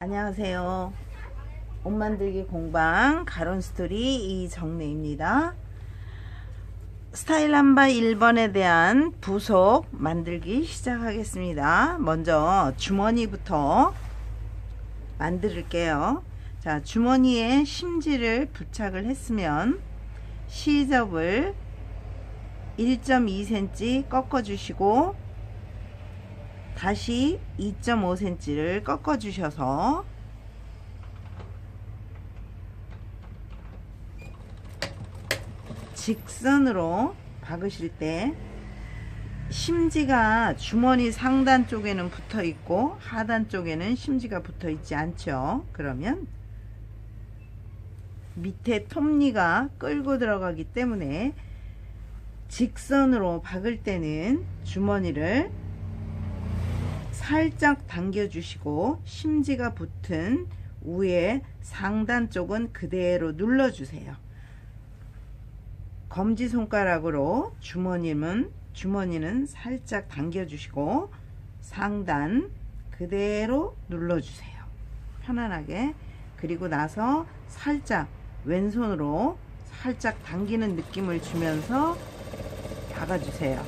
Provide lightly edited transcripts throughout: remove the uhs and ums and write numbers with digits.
안녕하세요. 옷 만들기 공방 가론스토리 이정래입니다. 스타일 한바 1번에 대한 부속 만들기 시작하겠습니다. 먼저 주머니부터 만들게요. 자, 주머니에 심지를 부착을 했으면 시접을 1.2cm 꺾어 주시고 다시 2.5cm를 꺾어 주셔서 직선으로 박으실 때 심지가 주머니 상단 쪽에는 붙어 있고 하단 쪽에는 심지가 붙어 있지 않죠. 그러면 밑에 톱니가 끌고 들어가기 때문에 직선으로 박을 때는 주머니를 살짝 당겨 주시고 심지가 붙은 위에 상단 쪽은 그대로 눌러 주세요. 검지손가락으로 주머니는 살짝 당겨 주시고 상단 그대로 눌러 주세요. 편안하게. 그리고 나서 살짝 왼손으로 살짝 당기는 느낌을 주면서 박아 주세요.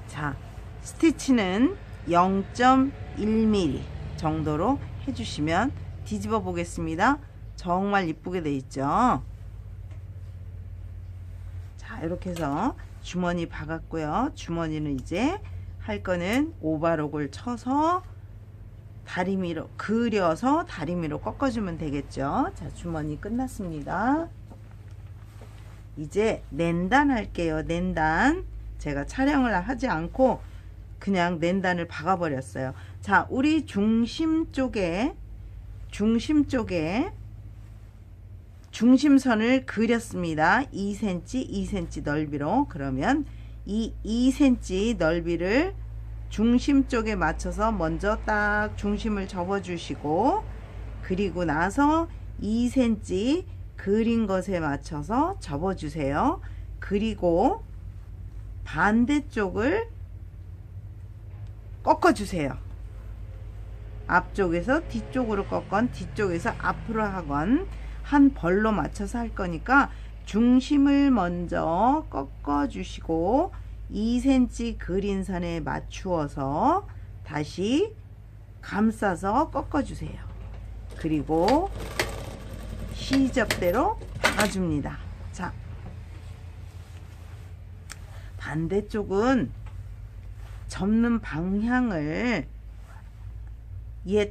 자, 스티치는 0.1mm 정도로 해주시면 뒤집어 보겠습니다. 정말 이쁘게 돼 있죠. 자, 이렇게 해서 주머니 박았고요. 주머니는 이제 할 거는 오바록을 쳐서 다리미로 그려서 다리미로 꺾어주면 되겠죠. 자, 주머니 끝났습니다. 이제 낸단 할게요. 낸단. 제가 촬영을 하지 않고 그냥 낸단을 박아 버렸어요. 자, 우리 중심 쪽에 중심선을 그렸습니다. 2cm 넓이로. 그러면 이 2cm 넓이를 중심 쪽에 맞춰서 먼저 딱 중심을 접어 주시고, 그리고 나서 2cm 그린 것에 맞춰서 접어 주세요. 그리고 반대쪽을 꺾어 주세요. 앞쪽에서 뒤쪽으로 꺾건 뒤쪽에서 앞으로 하건 한 벌로 맞춰서 할 거니까 중심을 먼저 꺾어 주시고 2cm 그린 선에 맞추어서 다시 감싸서 꺾어 주세요. 그리고 시접대로 박아줍니다. 자, 반대쪽은 접는 방향을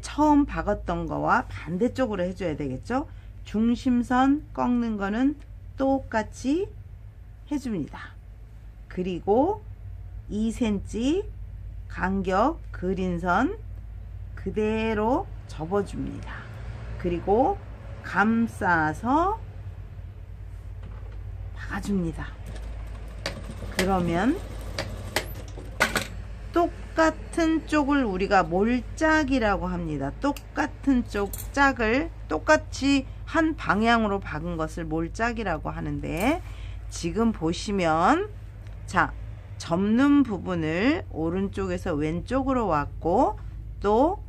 처음 박았던 거와 반대쪽으로 해줘야 되겠죠. 중심선 꺾는 거는 똑같이 해줍니다. 그리고 2cm 간격 그린 선 그대로 접어줍니다. 그리고 감싸서 박아줍니다. 그러면 똑같은 쪽을 우리가 몰짝이라고 합니다. 똑같은 쪽 짝을 똑같이 한 방향으로 박은 것을 몰짝이라고 하는데, 지금 보시면 자, 접는 부분을 오른쪽에서 왼쪽으로 왔고 또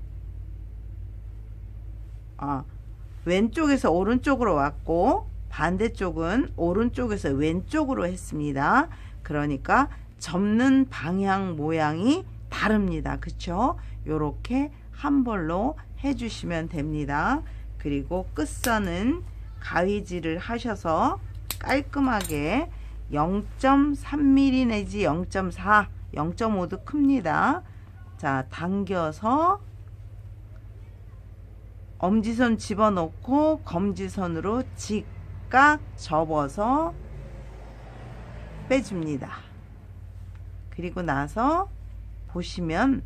왼쪽에서 오른쪽으로 왔고 반대쪽은 오른쪽에서 왼쪽으로 했습니다. 그러니까 접는 방향 모양이 다릅니다. 그쵸? 요렇게 한 벌로 해주시면 됩니다. 그리고 끝선은 가위질을 하셔서 깔끔하게 0.3mm 내지 0.4, 0.5도 큽니다. 자, 당겨서 엄지손 집어넣고 검지손으로 직각 접어서 빼줍니다. 그리고 나서 보시면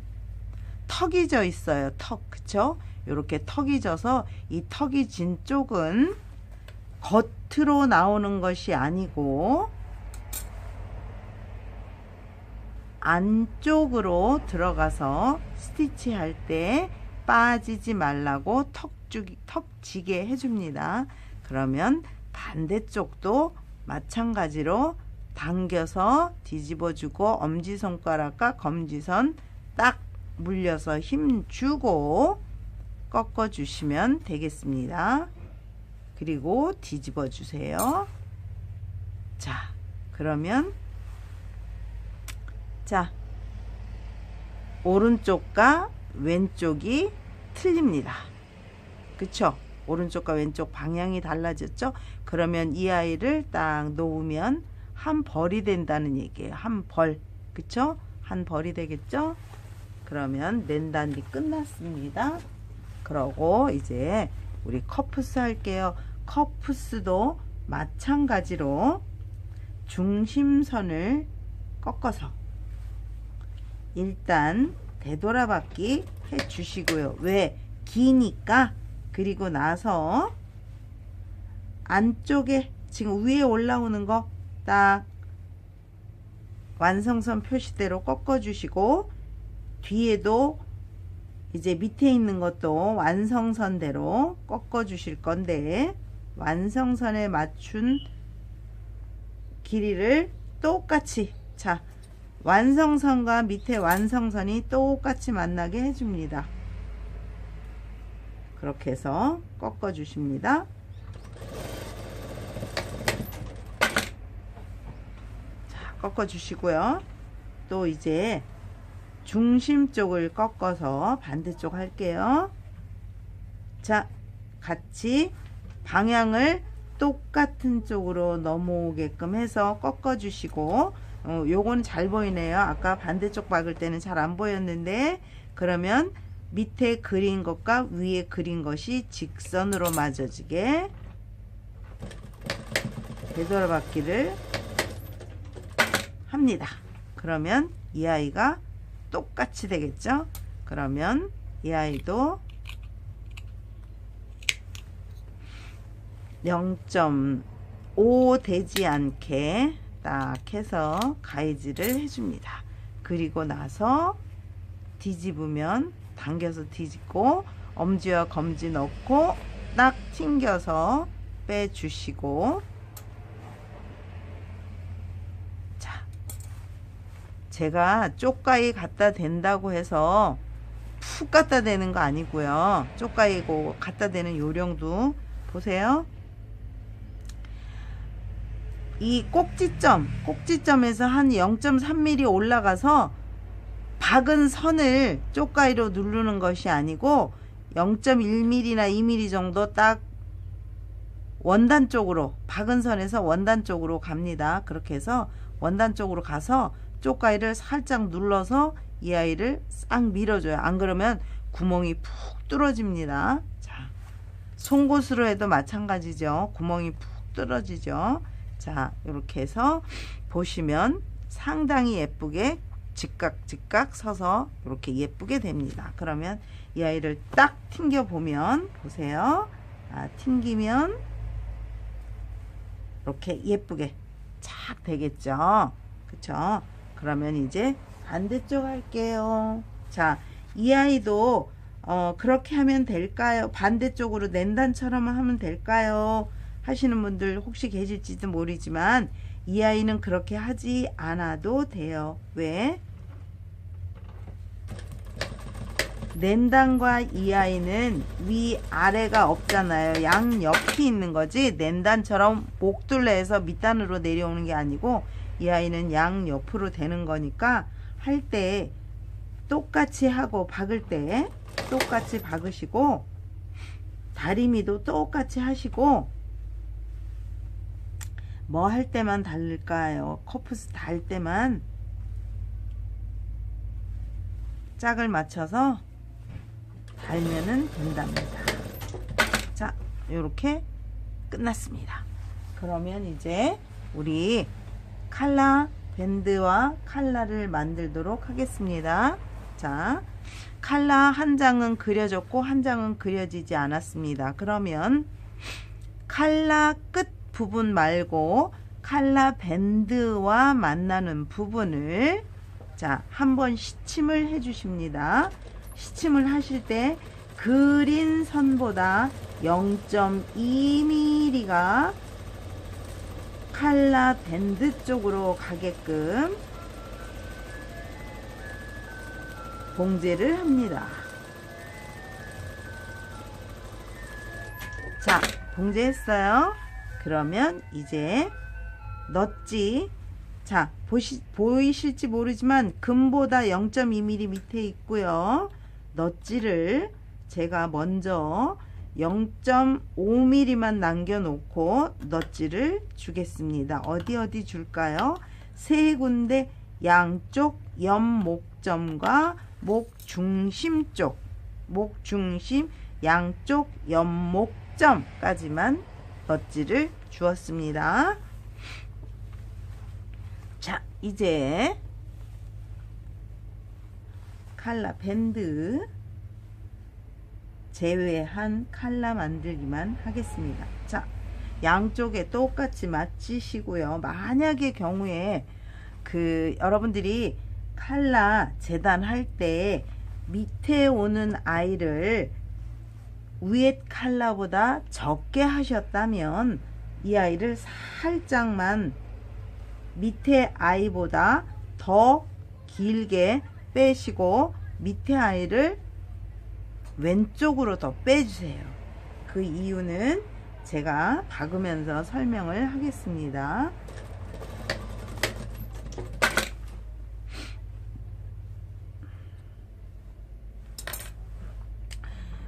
턱이 져 있어요. 턱, 그쵸? 이렇게 턱이 져서 이 턱이 진 쪽은 겉으로 나오는 것이 아니고 안쪽으로 들어가서 스티치 할 때 빠지지 말라고 턱 지게 해줍니다. 그러면 반대쪽도 마찬가지로 당겨서 뒤집어주고 엄지손가락과 검지선 딱 물려서 힘 주고 꺾어 주시면 되겠습니다. 그리고 뒤집어 주세요. 자, 그러면 자, 오른쪽과 왼쪽이 틀립니다. 그쵸? 오른쪽과 왼쪽 방향이 달라졌죠? 그러면 이 아이를 딱 놓으면 한 벌이 된다는 얘기예요. 한 벌. 그쵸? 한 벌이 되겠죠? 그러면 낸단이 끝났습니다. 그러고 이제 우리 커프스 할게요. 커프스도 마찬가지로 중심선을 꺾어서 일단 되돌아받기 해 주시고요. 왜? 기니까. 그리고 나서 안쪽에 지금 위에 올라오는 거 딱 완성선 표시대로 꺾어 주시고, 뒤에도 이제 밑에 있는 것도 완성선대로 꺾어 주실 건데, 완성선에 맞춘 길이를 똑같이, 자, 완성선과 밑에 완성선이 똑같이 만나게 해줍니다. 그렇게 해서 꺾어 주십니다. 자, 꺾어 주시고요. 또 이제 중심 쪽을 꺾어서 반대쪽 할게요. 자, 같이 방향을 똑같은 쪽으로 넘어오게끔 해서 꺾어 주시고, 요건 잘 보이네요. 아까 반대쪽 박을 때는 잘 안 보였는데, 그러면 밑에 그린 것과 위에 그린 것이 직선으로 맞아지게 되돌아받기를 합니다. 그러면 이 아이가 똑같이 되겠죠? 그러면 이 아이도 0.5 되지 않게 딱 해서 가위질을 해줍니다. 그리고 나서 뒤집으면 당겨서 뒤집고 엄지와 검지 넣고 딱 튕겨서 빼주시고, 자, 제가 쪽가위 갖다 댄다고 해서 푹 갖다 대는 거 아니고요. 쪽가위고 갖다 대는 요령도 보세요. 이 꼭지점에서 한 0.3mm 올라가서 박은 선을 쪽가위로 누르는 것이 아니고 0.1mm나 2mm 정도 딱 원단 쪽으로, 박은 선에서 원단 쪽으로 갑니다. 그렇게 해서 원단 쪽으로 가서 쪽가위를 살짝 눌러서 이 아이를 싹 밀어줘요. 안 그러면 구멍이 푹 뚫어집니다. 자, 송곳으로 해도 마찬가지죠. 구멍이 푹 뚫어지죠. 자, 이렇게 해서 보시면 상당히 예쁘게 직각 서서 이렇게 예쁘게 됩니다. 그러면 이 아이를 딱 튕겨 보면 보세요. 튕기면 이렇게 예쁘게 착 되겠죠. 그쵸? 그러면 이제 반대쪽 할게요. 자, 이 아이도 그렇게 하면 될까요? 반대쪽으로 낸단처럼 하면 될까요? 하시는 분들 혹시 계실지도 모르지만 이 아이는 그렇게 하지 않아도 돼요. 왜? 낸단과 이 아이는 위아래가 없잖아요. 양옆이 있는 거지, 낸단처럼 목둘레에서 밑단으로 내려오는 게 아니고 이 아이는 양옆으로 되는 거니까 할 때 똑같이 하고 박을 때 똑같이 박으시고 다리미도 똑같이 하시고, 뭐 할 때만 다를까요? 커프스 달 때만 짝을 맞춰서 달면은 된답니다. 자, 요렇게 끝났습니다. 그러면 이제 우리 칼라 밴드와 칼라를 만들도록 하겠습니다. 자, 칼라 한 장은 그려졌고 한 장은 그려지지 않았습니다. 그러면 칼라 끝 부분 말고 칼라 밴드와 만나는 부분을, 자, 한번 시침을 해 주십니다. 시침을 하실 때 그린 선보다 0.2mm가 칼라 밴드 쪽으로 가게끔 봉제를 합니다. 자, 봉제했어요. 그러면 이제 넛지, 자, 보이실지 모르지만 금보다 0.2mm 밑에 있고요. 넛지를 제가 먼저 0.5mm만 남겨놓고 넛지를 주겠습니다. 어디 줄까요? 세 군데 양쪽 연목점과 목 중심 쪽, 목 중심 양쪽 연목점까지만 넛지를 주었습니다. 자, 이제 칼라 밴드 제외한 칼라 만들기만 하겠습니다. 자, 양쪽에 똑같이 맞추시고요. 만약의 경우에 여러분들이 칼라 재단할 때 밑에 오는 아이를 위에 칼라보다 적게 하셨다면 이 아이를 살짝만 밑에 아이보다 더 길게 빼시고 밑에 아이를 왼쪽으로 더 빼주세요. 그 이유는 제가 박으면서 설명을 하겠습니다.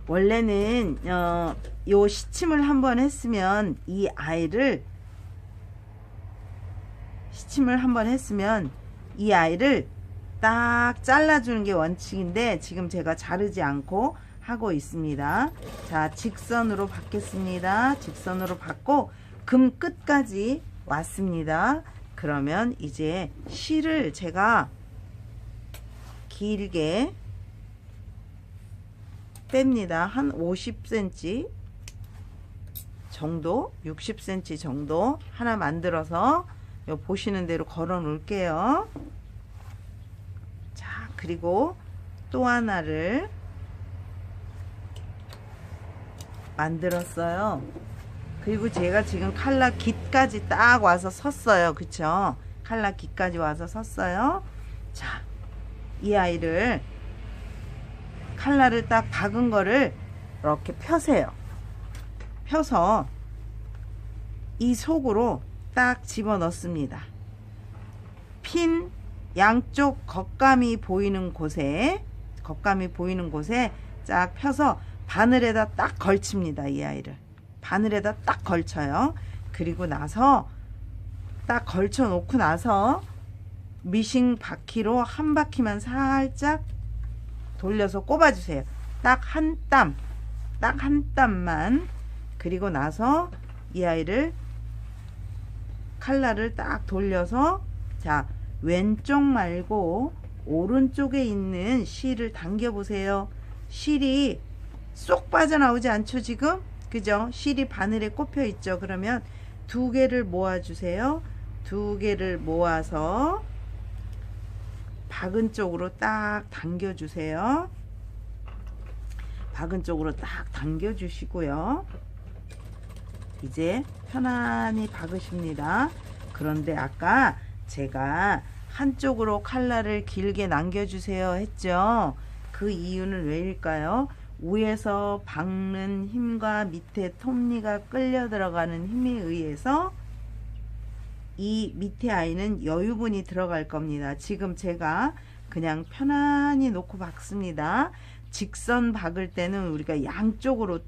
원래는 요 시침을 한번 했으면 이 아이를 딱 잘라주는 게 원칙인데 지금 제가 자르지 않고 하고 있습니다. 자, 직선으로 받겠습니다. 직선으로 받고 금 끝까지 왔습니다. 그러면 이제 실을 제가 길게 뺍니다. 한 50cm 정도, 60cm 정도 하나 만들어서 요 보시는 대로 걸어 놓을게요. 자, 그리고 또 하나를 만들었어요. 그리고 제가 지금 칼라 깃까지 딱 와서 섰어요. 그쵸? 칼라 깃까지 와서 섰어요. 자, 이 아이를 칼라를 딱 박은 거를 이렇게 펴세요. 펴서 이 속으로 딱 집어 넣습니다. 핀 양쪽 겉감이 보이는 곳에 쫙 펴서 바늘에다 딱 걸칩니다. 이 아이를 바늘에다 딱 걸쳐요. 그리고 나서 딱 걸쳐 놓고 나서 미싱 바퀴로 한 바퀴만 살짝 돌려서 꼽아주세요. 딱 한 땀만. 그리고 나서 이 아이를 칼라를 딱 돌려서, 자, 왼쪽 말고 오른쪽에 있는 실을 당겨 보세요. 실이 쏙 빠져나오지 않죠 지금? 그죠? 실이 바늘에 꼽혀 있죠. 그러면 두 개를 모아 주세요. 두 개를 모아서 박은 쪽으로 딱 당겨 주세요. 박은 쪽으로 딱 당겨 주시고요. 이제 편안히 박으십니다. 그런데 아까 제가 한쪽으로 칼라를 길게 남겨주세요 했죠. 그 이유는 왜일까요? 위에서 박는 힘과 밑에 톱니가 끌려 들어가는 힘에 의해서 이 밑에 아이는 여유분이 들어갈 겁니다. 지금 제가 그냥 편안히 놓고 박습니다. 직선 박을 때는 우리가 양쪽으로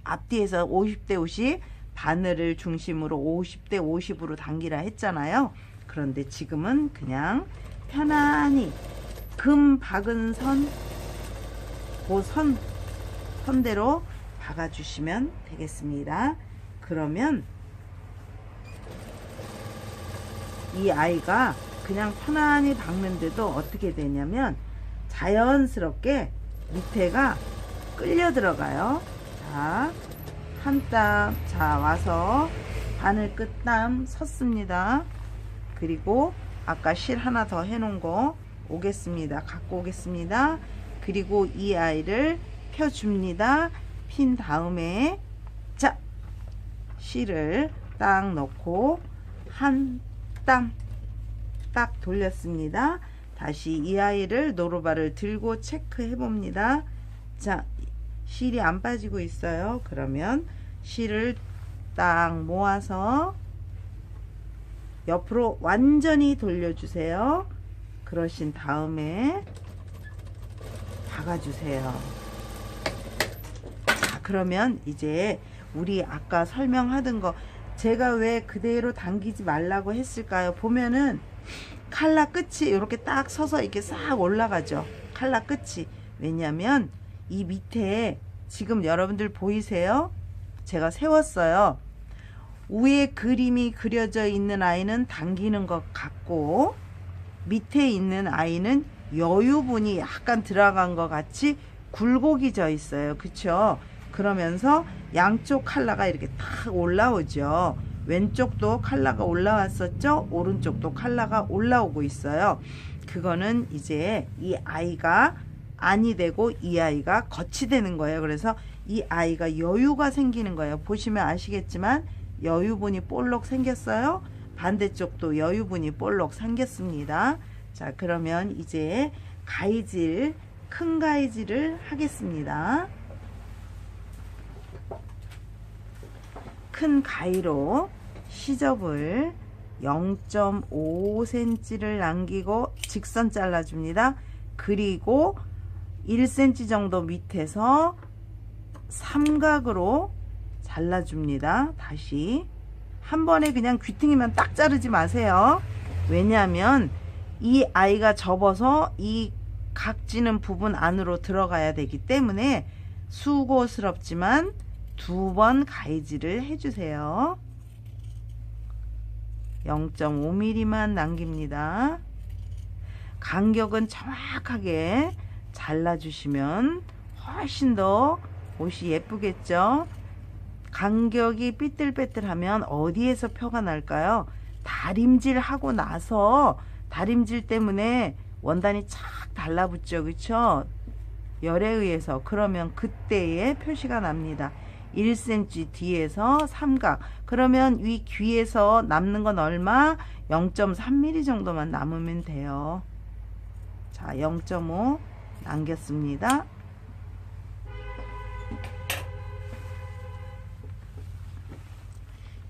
앞뒤에서 50대 50 바늘을 중심으로 50대 50으로 당기라 했잖아요. 그런데 지금은 그냥 편안히 금 박은 선, 그 선대로 박아주시면 되겠습니다. 그러면 이 아이가 그냥 편안히 박는데도 어떻게 되냐면 자연스럽게 밑에가 끌려 들어가요. 자, 한 땀, 자, 와서 바늘 끝땀 섰습니다. 그리고 아까 실 하나 더 해놓은 거 오겠습니다. 갖고 오겠습니다. 그리고 이 아이를 펴줍니다. 핀 다음에, 자, 실을 딱 넣고 한 땀 딱 돌렸습니다. 다시 이 아이를 노루발을 들고 체크해 봅니다. 자, 실이 안 빠지고 있어요. 그러면 실을 딱 모아서 옆으로 완전히 돌려주세요. 그러신 다음에 박아주세요. 자, 그러면 이제 우리 아까 설명하던 거 제가 왜 그대로 당기지 말라고 했을까요? 보면은 칼라 끝이 이렇게 딱 서서 이렇게 싹 올라가죠. 칼라 끝이. 왜냐면 이 밑에 지금 여러분들 보이세요? 제가 세웠어요. 위에 그림이 그려져 있는 아이는 당기는 것 같고 밑에 있는 아이는 여유분이 약간 들어간 것 같이 굴곡이 져 있어요. 그쵸? 그러면서 양쪽 칼라가 이렇게 탁 올라오죠. 왼쪽도 칼라가 올라왔었죠. 오른쪽도 칼라가 올라오고 있어요. 그거는 이제 이 아이가 안이 되고 이 아이가 겉이 되는 거예요. 그래서 이 아이가 여유가 생기는 거예요. 보시면 아시겠지만 여유분이 볼록 생겼어요. 반대쪽도 여유분이 볼록 생겼습니다. 자, 그러면 이제 가위질, 큰 가위질을 하겠습니다. 큰 가위로 시접을 0.5cm를 남기고 직선 잘라줍니다. 그리고 1cm 정도 밑에서 삼각으로 잘라줍니다. 다시 한 번에 그냥 귀퉁이만 딱 자르지 마세요. 왜냐하면 이 아이가 접어서 이 각지는 부분 안으로 들어가야 되기 때문에 수고스럽지만 2번 가위질을 해주세요. 0.5mm만 남깁니다. 간격은 정확하게 잘라주시면 훨씬 더 옷이 예쁘겠죠. 간격이 삐뚤빼뚤하면 어디에서 표가 날까요? 다림질 하고 나서 다림질 때문에 원단이 착 달라붙죠. 그쵸? 열에 의해서. 그러면 그때의 표시가 납니다. 1cm 뒤에서 삼각. 그러면 위 귀에서 남는 건 얼마? 0.3mm 정도만 남으면 돼요. 자, 0.5 남겼습니다.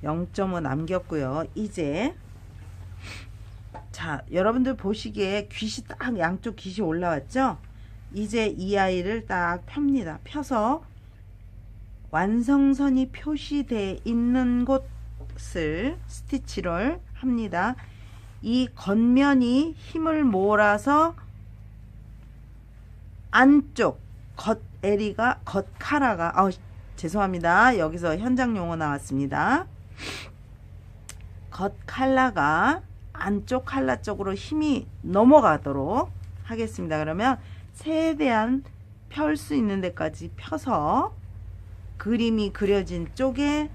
(0.5) 남겼고요. 이제 자, 여러분들 보시기에 귀시 딱 양쪽 귀시 올라왔죠? 이제 이 아이를 딱 펴니다. 펴서 완성선이 표시되어 있는 곳을 스티치를 합니다. 이 겉면이 힘을 몰아서 안쪽 겉에리가 겉카라가 죄송합니다. 여기서 현장 용어 나왔습니다. 겉칼라가 안쪽 칼라 쪽으로 힘이 넘어가도록 하겠습니다. 그러면 최대한 펼 수 있는 데까지 펴서 그림이 그려진 쪽에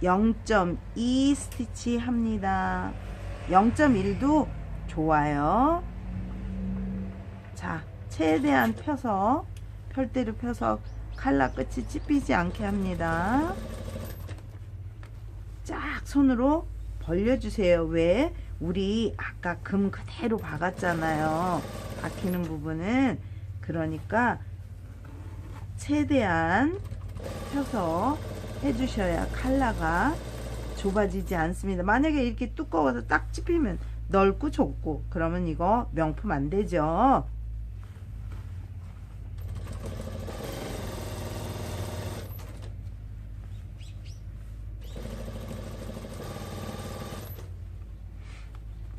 0.2 스티치 합니다. 0.1도 좋아요. 자, 최대한 펴서 펼대로 펴서 칼라 끝이 찝히지 않게 합니다. 쫙 손으로 벌려주세요. 왜? 우리 아까 금 그대로 박았잖아요. 박히는 부분은. 그러니까 최대한 펴서 해주셔야 칼라가 좁아지지 않습니다. 만약에 이렇게 두꺼워서 딱 찝히면 넓고 좁고 그러면 이거 명품 안 되죠.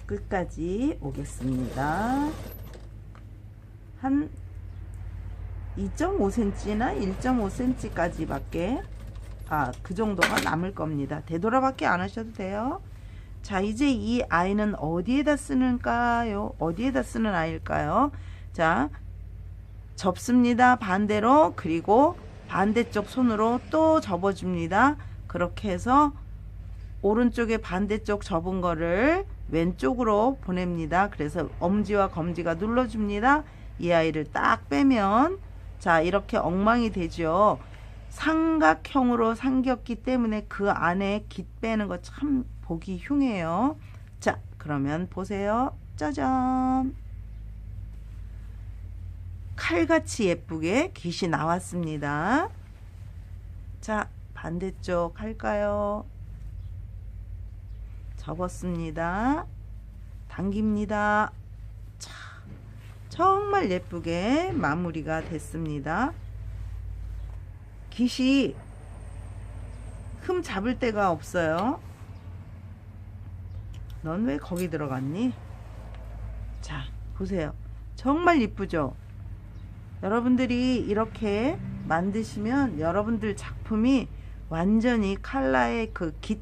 끝까지 오겠습니다. 한 2.5cm나 1.5cm 까지밖에 그 정도가 남을 겁니다. 되돌아밖에 안 하셔도 돼요. 자, 이제 이 아이는 어디에다 쓰는가요? 어디에다 쓰는 아이일까요? 자, 접습니다. 반대로. 그리고 반대쪽 손으로 또 접어줍니다. 그렇게 해서 오른쪽에 반대쪽 접은 거를 왼쪽으로 보냅니다. 그래서 엄지와 검지가 눌러줍니다. 이 아이를 딱 빼면 자, 이렇게 엉망이 되죠. 삼각형으로 삼겼기 때문에 그 안에 깃 빼는 거 참 보기 흉해요. 자, 그러면 보세요. 짜잔. 칼같이 예쁘게 깃이 나왔습니다. 자, 반대쪽 할까요? 접었습니다. 당깁니다. 자, 정말 예쁘게 마무리가 됐습니다. 깃이 흠 잡을 데가 없어요. 넌 왜 거기 들어갔니? 자, 보세요. 정말 이쁘죠? 여러분들이 이렇게 만드시면 여러분들 작품이 완전히 칼라의 그 깃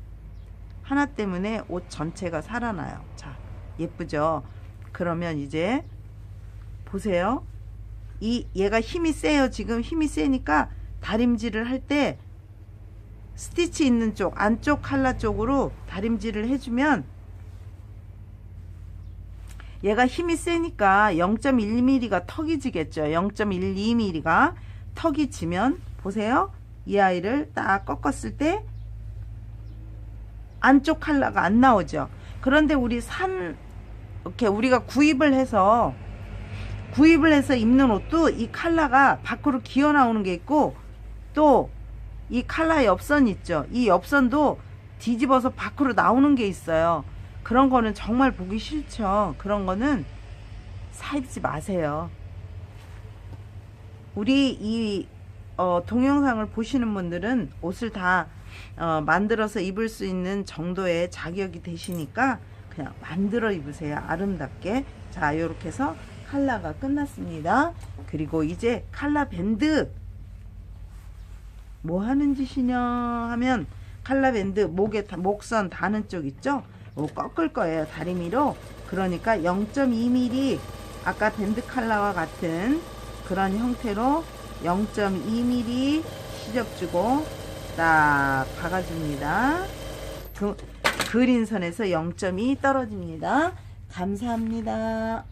하나 때문에 옷 전체가 살아나요. 자, 예쁘죠? 그러면 이제 보세요. 얘가 힘이 세요. 지금 힘이 세니까 다림질을 할 때 스티치 있는 쪽, 안쪽 칼라 쪽으로 다림질을 해주면 얘가 힘이 세니까 0.1mm가 턱이 지겠죠. 0.12mm가 턱이 지면 보세요. 이 아이를 딱 꺾었을 때 안쪽 칼라가 안 나오죠. 그런데 이렇게 우리가 구입을 해서 입는 옷도 이 칼라가 밖으로 기어 나오는 게 있고, 또 이 칼라 옆선 있죠. 이 옆선도 뒤집어서 밖으로 나오는 게 있어요. 그런 거는 정말 보기 싫죠. 그런 거는 사 입지 마세요. 우리 이 동영상을 보시는 분들은 옷을 다 만들어서 입을 수 있는 정도의 자격이 되시니까 그냥 만들어 입으세요. 아름답게. 자, 이렇게 해서 칼라가 끝났습니다. 그리고 이제 칼라 밴드 뭐 하는 짓이냐 하면, 칼라 밴드 목선 다는 쪽 있죠? 꺾을 거예요. 다리미로. 그러니까 0.2mm 아까 밴드 칼라와 같은 그런 형태로 0.2mm 시접 주고 딱 박아줍니다. 그린 선에서 0.2 떨어집니다. 감사합니다.